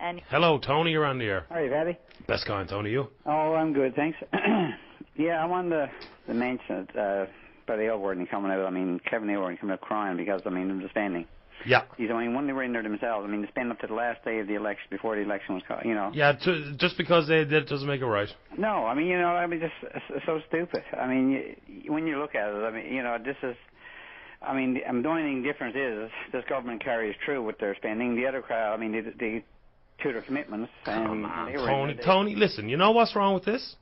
And Hello, Tony, you're on the air. How are you, Patty? Best kind, Tony, you? Oh, I'm good, thanks. Yeah, I wanted to mention it about the Aylward coming out. I mean, Kevin Aylward coming out crying because, I mean, of the spending. Yeah. When they were in there themselves, I mean, they spent up to the last day of the election, before the election was called, you know. Yeah, just because they did it doesn't make it right. No, I mean, just so stupid. I mean, when you look at it, I mean, this is, I mean, the only thing difference is this government carries through with their spending. The other crowd, I mean, they to their commitments. Come on, Tony, listen, you know what's wrong with this?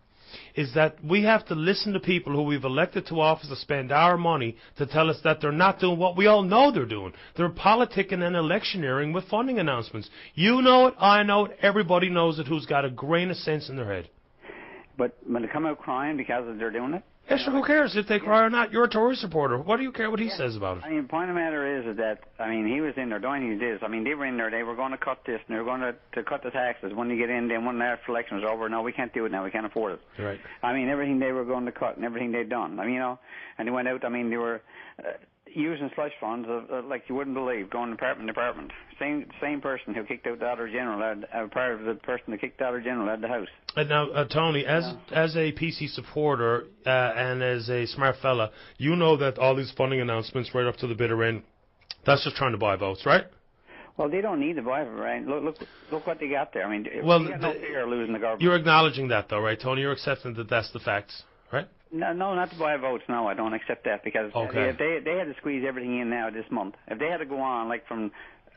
Is that we have to listen to people who we've elected to office to spend our money to tell us that they're not doing what we all know they're doing. They're politicking and electioneering with funding announcements. You know it, I know it, everybody knows it who's got a grain of sense in their head. But when they come out crying because they're doing it? Yes, sure, who cares if they cry or not? You're a Tory supporter. What do you care what he says about it? I mean, the point of the matter is that, I mean, he was in there doing this. I mean, they were in there, they were going to cut this, and they were going to cut the taxes. When you get in, then when the election was over, no, we can't do it now, we can't afford it. Right. I mean, everything they were going to cut and everything they'd done. I mean, and they went out, I mean, they were using slush funds like you wouldn't believe, going department to department. Same person who kicked out the Auditor General had part of the person that kicked the Auditor General had the House. Now, Tony, as a PC supporter and as a smart fella, you know that all these funding announcements right up to the bitter end, that's just trying to buy votes, right? Well, they don't need to buy it, right? Look what they got there. I mean, well, they got no fear of losing the government. You're acknowledging that, though, right, Tony? You're accepting that that's the facts, right? No, not to buy votes. No, I don't accept that because if they had to squeeze everything in now this month. If they had to go on like from,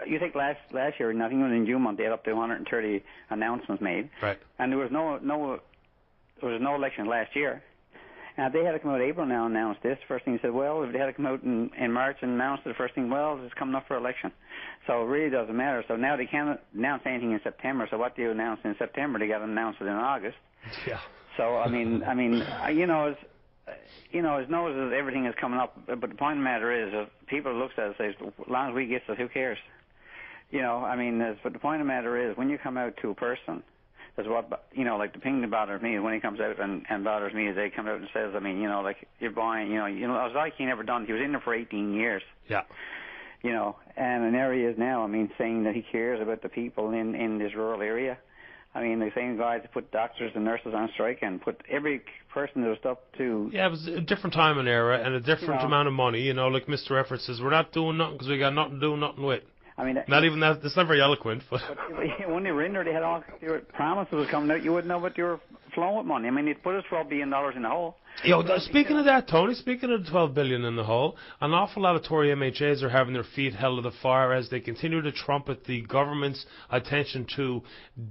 you think last year, I think it was in June month, they had up to 130 announcements made. Right. And there was no election last year. And if they had to come out in April now and announce this, first thing he said, well, if they had to come out in March and announce it, the first thing, well, it's coming up for election. So it really doesn't matter. So now they can't announce anything in September. So what do you announce in September? They got to announce it in August. Yeah. So I mean, his nose is everything is coming up. But the point of the matter is, people looks at it and says, as long as we get it, who cares? But the point of the matter is, when you come out to a person, that's what, like the thing that bothers me is when he comes out and bothers me is they come out and says, I mean, like you're buying, it's like he never done. He was in there for 18 years. Yeah. And there he is now. I mean, saying that he cares about the people in this rural area. I mean, the same guys that put doctors and nurses on strike and put every person that was up to... Yeah, it was a different time and era and a different amount of money. Like Mr. Effort says, we're not doing nothing because we got nothing to do, nothing with. I mean... Not even that, that's not very eloquent, but... when they were in there, they had all their promises was coming out. You wouldn't know what they were flowing with money. I mean, they'd put us $12 billion in the hole. Speaking of that, Tony, speaking of the $12 billion in the hole, an awful lot of Tory MHAs are having their feet held to the fire as they continue to trumpet the government's attention to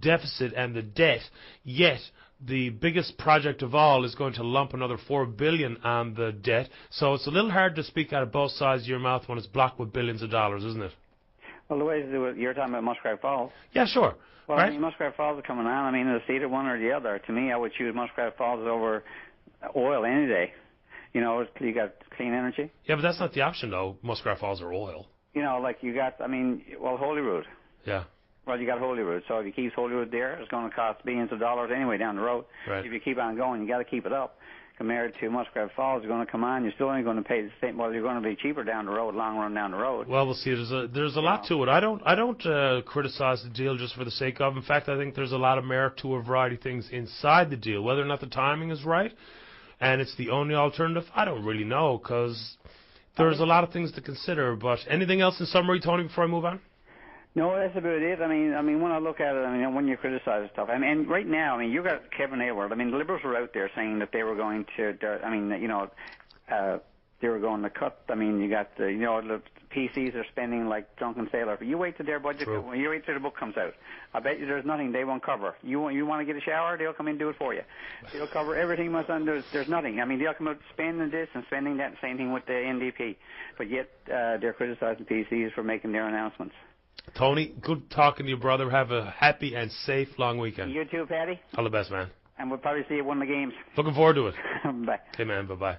deficit and the debt, yet the biggest project of all is going to lump another $4 billion on the debt, so it's a little hard to speak out of both sides of your mouth when it's blocked with billions of dollars, isn't it? Well, the way to do it, you're talking about Muskrat Falls. Yeah, sure. Well, right? I mean, Muskrat Falls are coming on. I mean, it's either one or the other. To me, I would choose Muskrat Falls over oil any day. You got clean energy. Yeah, but that's not the option, though, Muskrat Falls or oil. Like you got, Holyrood. Yeah. Well, you got Holyrood. So if you keep Holyrood there, it's going to cost billions of dollars anyway down the road. Right. If you keep on going, you got to keep it up. Compared to Muskrat Falls, you're going to come on, you're still only going to pay the same. Well, you're going to be cheaper down the road, long run down the road. Well, we'll see. There's a lot to it. I don't criticize the deal just for the sake of. In fact, I think there's a lot of merit to a variety of things inside the deal. Whether or not the timing is right, and it's the only alternative, I don't really know because there's a lot of things to consider. But anything else in summary, Tony, before I move on? No, that's about it. I mean, when I look at it, when you criticize stuff, and right now, you got Kevin Aylward. The Liberals were out there saying that they were going to, they were going to cut. You got the PCs are spending like drunken sailor. You wait till their budget, you wait till the book comes out. I bet you there's nothing they won't cover. You want to get a shower, they'll come in and do it for you. They'll cover everything. There's nothing. They'll come out spending this and spending that. Same thing with the NDP, but yet they're criticizing PCs for making their announcements. Tony, good talking to you, brother. Have a happy and safe long weekend. You too, Patty. All the best, man. And we'll probably see you at one of the games. Looking forward to it. Bye. Hey, man, bye-bye.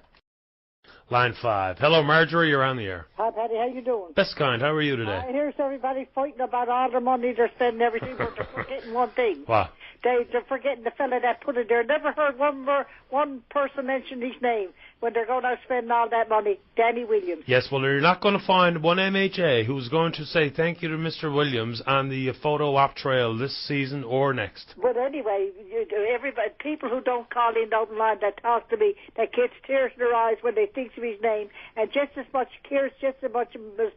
Line 5. Hello, Marjorie. You're on the air. Hi, Patty. How you doing? Best kind. How are you today? Here's everybody fighting about all the money they're spending, everything, but they're forgetting one thing. What? They're forgetting the fella that put it there. Never heard one person mention his name when they're going out spending all that money. Danny Williams. Yes, well, you're not going to find one MHA who's going to say thank you to Mr. Williams on the photo op trail this season or next. But anyway, everybody, people who don't call in down the line that talk to me, that gets tears in their eyes when they think of his name, and just as much cares, just as much as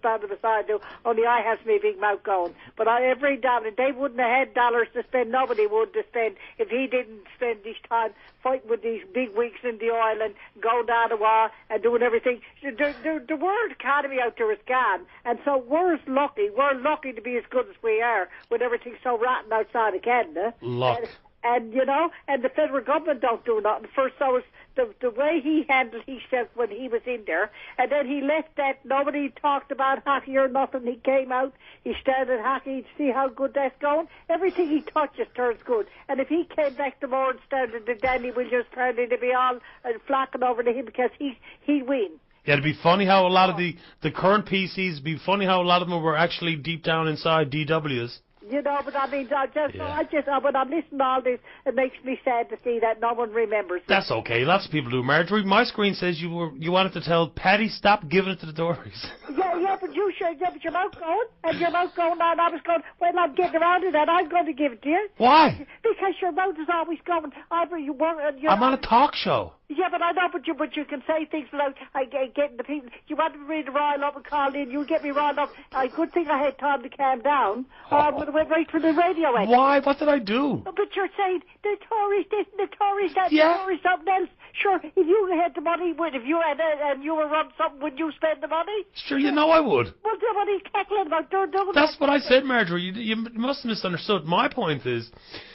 I do, only I have my big mouth going. But every dollar, they wouldn't have had dollars to spend, nobody would to spend, if he didn't spend his time fighting with these big wigs in the oil and going down the wall and doing everything. The world economy out there is gone, and so we're lucky to be as good as we are when everything's so rotten outside of Canada. Luck. And you know, and the federal government don't do nothing. First, so was the way he handled himself when he was in there, and then he left that. Nobody talked about hockey or nothing. He came out, he started hockey to see how good that's going. Everything he touches turns good. And if he came back tomorrow and started the Danny Williams turning to be all flocking over to him because he'd win. Yeah, it'd be funny how a lot of the current PCs, be funny how a lot of them were actually deep down inside DWs. You know, but I mean, when I'm listening to all this, it makes me sad to see that no one remembers. That's okay. Lots of people do. Marjorie, my screen says you wanted to tell Paddy stop giving it to the Tories. Yeah, but you should. Yeah, but your mouth going, and your mouth going, and I was going, well, I'm getting around to that. I'm going to give it to you. Why? Because your mouth is always going. I'm on a talk show. Yeah, but I know, but you can say things without getting the people. You want me to rile up and call in, you get me riled up. Good thing I had time to calm down. I would have went right for the radio. Why? What did I do? But you're saying the Tories this, the Tories that, yeah. The Tories something else. Sure, if you had the money, if you had and you were running something, would you spend the money? Sure, you know I would. Well, what are you cackling about? That's what I said, Marjorie. You must have misunderstood. My point is,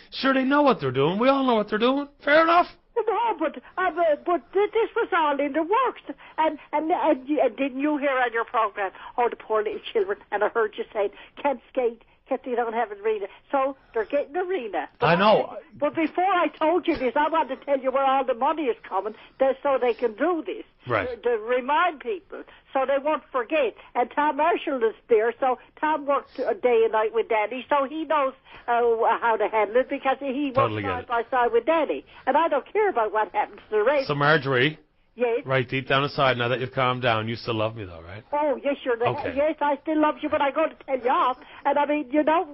sure, they know what they're doing. We all know what they're doing. Fair enough. No, but this was all in the works, and didn't you hear on your program? Oh, the poor little children, and I heard you saying can't skate. They don't have an arena, so they're getting an arena. But I know. But before I told you this, I wanted to tell you where all the money is coming, so they can do this. Right. To remind people, so they won't forget. And Tom Marshall is there, so Tom worked day and night with Daddy, so he knows how to handle it because he works side by side with Daddy. And I don't care about what happens to the race. So Marjorie. Yes. Right, deep down inside, now that you've calmed down, you still love me, though, right? Oh, yes, sure. Okay. Yes, I still love you, but I'm going to tell you off. And I mean, you know,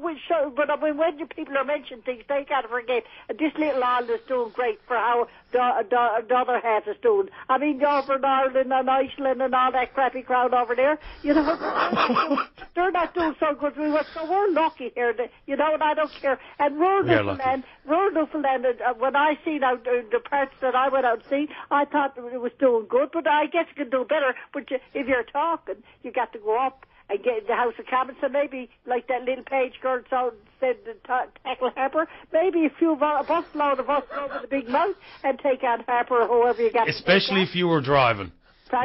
but I mean, when people are mentioning things, they can't forget this little island is doing great for how the other half is doing. I mean, over in Ireland and Iceland and all that crappy crowd over there, you know, they're not doing so good. So we're lucky here, you know, and I don't care. And rural Newfoundland, when I seen out the parts that I went out to see, I thought it was doing good, but I guess you can do better. But if you're talking, you got to go up and get in the House of Commons. So maybe, like that little page girl said, tackle Harper. Maybe a bus load of us over the big mouth and take on Harper or whoever you got. Especially if you were driving.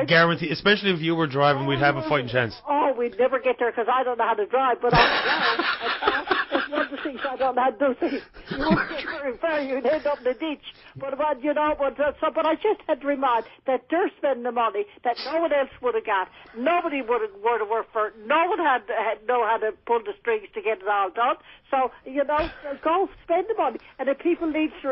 Guarantee. Especially if you were driving, we'd have a fighting chance. Oh, we'd never get there because I don't know how to drive, but it's one of the things I don't know how to do. Things. You won't get very far, you'd end up in the ditch. But you know, but I just had to remind that they're spending the money that no one else would have got. Nobody would have worked for it. No one had know how to pull the strings to get it all done. So, you know, go spend the money. And if people need to,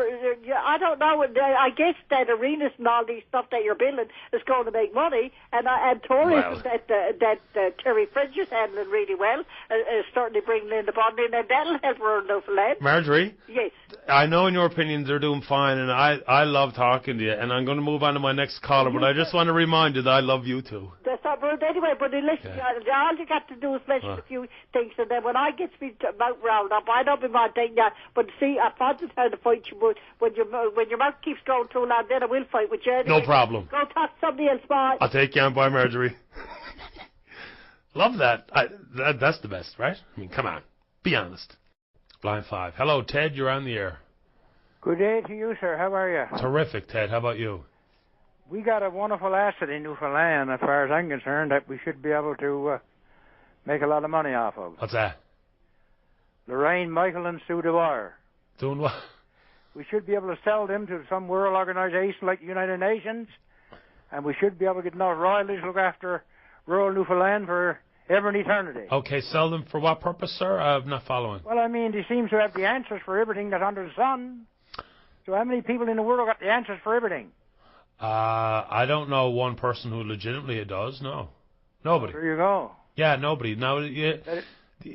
I don't know, I guess that arenas and all these stuff that you're building is going to make money. And tourism that Terry French is handling really well is certainly bringing in the bonding, and that'll help rural Newfoundland. Marjorie? Yes. I know in your opinion they're doing fine, and I love talking to you, and I'm going to move on to my next caller, but I just want to remind you that I love you too. That's not rude anyway, but listen, all you got to do is mention a few things, and then when I get to be about round up, I don't be my thing yet, but see, I found the time to fight you, but when your mouth keeps going too long, then I will fight with you anyway. No problem. Go talk to somebody else, bye. I'll take you on, bye, Marjorie. Love that. That's the best, right? I mean, come on. Be honest. Line 5. Hello, Ted, you're on the air. Good day to you, sir. How are you? Terrific, Ted. How about you? We got a wonderful asset in Newfoundland, as far as I'm concerned, that we should be able to make a lot of money off of. What's that? Lorraine, Michael, and Sue DeWire. Doing what? We should be able to sell them to some world organization like the United Nations, and we should be able to get enough royalties to look after rural Newfoundland for ever in eternity. Okay, sell them for what purpose, sir? I'm not following. Well, I mean, he seems to have the answers for everything that's under the sun. So how many people in the world got the answers for everything? I don't know one person who legitimately it does. No, nobody. There you go. Yeah, nobody. Now, yeah.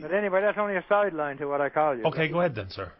But anyway, that's only a sideline to what I call you. Okay, go ahead then, sir.